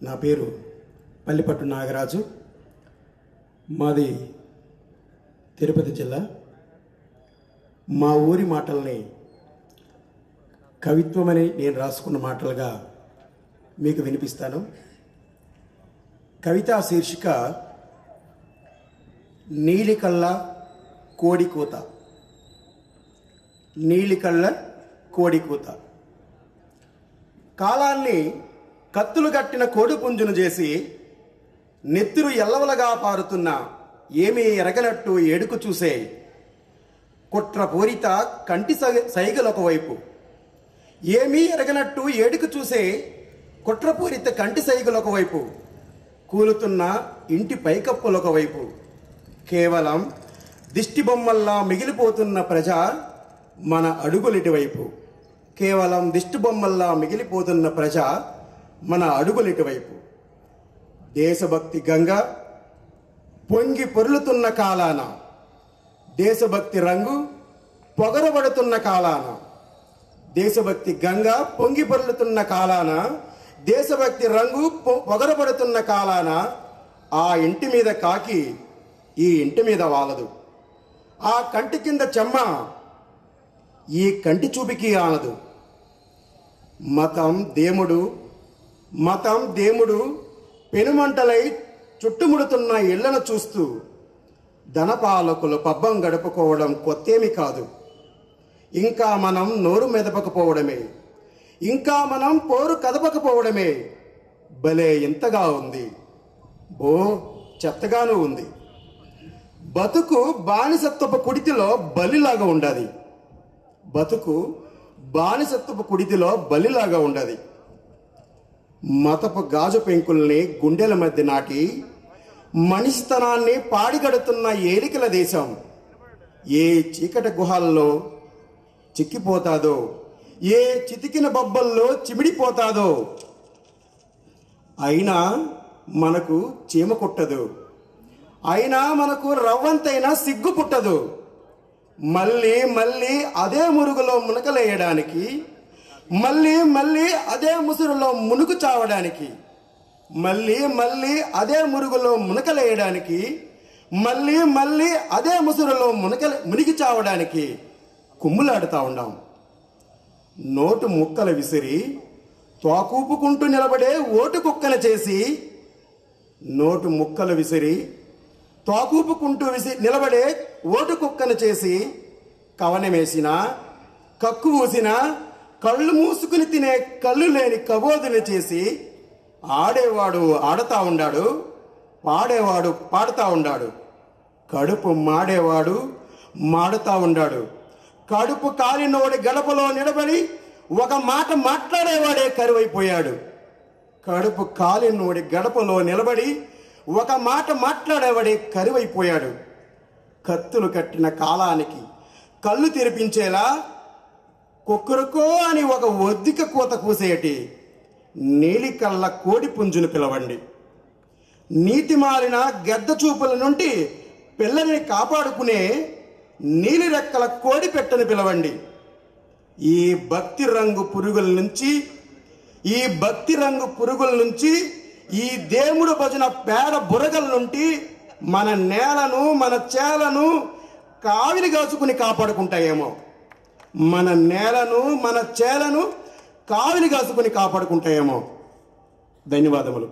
నా పేరు పల్లిపట్టు నాగరాజు. మాది తిరుపతి జిల్లా. మా ఊరి మాటల్ని కవిత్వమని నేను రాసుకున్న మాటలుగా మీకు వినిపిస్తాను. కవితా శీర్షిక నీలికళ్ళ కోడికూత. నీలికళ్ళ కోడికూత. కాలాన్ని కత్తులు కట్టిన కోడిపుంజును చేసి నెత్తురు ఎల్లవలగా పారుతున్న ఏమీ ఎరగనట్టు ఏడుకు చూసే కుట్ర పూరిత కంటి సైగలొక వైపు. ఏమీ ఎరగనట్టు ఏడుకు చూసే కుట్రపూరిత కంటి సైగలొక వైపు. కూలుతున్న ఇంటి పైకప్పులొక వైపు. కేవలం దిష్టిబొమ్మల్లా మిగిలిపోతున్న ప్రజ మన అడుగులిటివైపు. కేవలం దిష్టిబొమ్మల్లా మిగిలిపోతున్న ప్రజ మన అడుగులిటివైపు. దేశభక్తి గంగ పొంగి పొర్లుతున్న కాలాన, దేశభక్తి రంగు పొగరబడుతున్న కాలాన, దేశభక్తి గంగ పొంగి పొర్లుతున్న కాలాన, దేశభక్తి రంగు పొగరబడుతున్న కాలాన ఆ ఇంటి మీద కాకి ఈ ఇంటి మీద వాలదు. ఆ కంటి కింద చెమ్మ ఈ కంటి చూపికి ఆనదు. మతం దేముడు పెనుమంటలై చుట్టుముడుతున్న ఇళ్లను చూస్తూ ధనపాలకులు పబ్బం గడుపుకోవడం కొత్తేమి కాదు. ఇంకా మనం నోరు మెదపకపోవడమే, ఇంకా మనం పోరు కదపకపోవడమే భలే ఇంతగా ఉంది. బో చెత్తగానూ ఉంది. బతుకు బానిసత్వపు కుడితిలో బలిలాగా ఉండాలి. బతుకు బానిసత్వపు కుడితిలో బలిలాగా ఉండదు. మతపు గాజు పెంకుల్ని గుండెల మధ్య నాటి మనిషితనాన్ని పాడిగడుతున్న ఏలికల దేశం ఏ చీకటి గుహాల్లో చిక్కిపోతాదో, ఏ చితికిన బొబ్బల్లో చిమిడిపోతాదో. అయినా మనకు చీమ కుట్టదు, అయినా మనకు రవ్వంతైనా సిగ్గు పుట్టదు. మళ్ళీ మళ్ళీ అదే మురుగులో మునకలేయడానికి, మళ్ళీ మళ్ళీ అదే ముసురులో మునుగు చావడానికి, మళ్ళీ మళ్ళీ అదే మురుగులో మునకలేయడానికి, మళ్ళీ మళ్ళీ అదే ముసురులో మునిగి చావడానికి కుమ్ములాడుతూ ఉన్నాం. నోటు ముక్కలు విసిరి తోకూపుకుంటూ నిలబడే ఓటు కుక్కన చేసి, నోటు ముక్కలు విసిరి తోకూపుకుంటూ నిలబడే ఓటు కుక్కను చేసి కవనమేసిన, కక్కు ఊసిన, కళ్ళు మూసుకుని తినే కళ్ళు లేని కబోదుని చేసి ఆడేవాడు ఆడుతూ ఉన్నాడు, పాడేవాడు పాడుతూ ఉన్నాడు. కడుపు మాడేవాడు మాడుతూ ఉన్నాడు. కడుపు కాలినోడి గడపలో నిలబడి ఒక మాట మాట్లాడేవాడే కరువైపోయాడు. కడుపు కాలినోడి గడపలో నిలబడి ఒక మాట మాట్లాడేవాడే కరువైపోయాడు. కత్తులు కట్టిన కాలానికి కళ్ళు తెరిపించేలా కుక్కరుకో అని ఒక ఒద్దిక కూత కూసేటి నీలికళ్ళ కోడి పుంజును పిలవండి. నీతి మారిన గద్ద చూపుల నుండి పిల్లని కాపాడుకునే నీలి రెక్కల కోడి పెట్టను పిలవండి. ఈ భక్తి రంగు పురుగుల నుంచి ఈ దేవుడు భజన పేడ బురగల నుండి మన నేలను, మన చేలను కావిలి కాచుకుని కాపాడుకుంటాయేమో. మన నేలను, మన చేలను కావిలి కాచుకుని కాపాడుకుంటాయేమో. ధన్యవాదములు.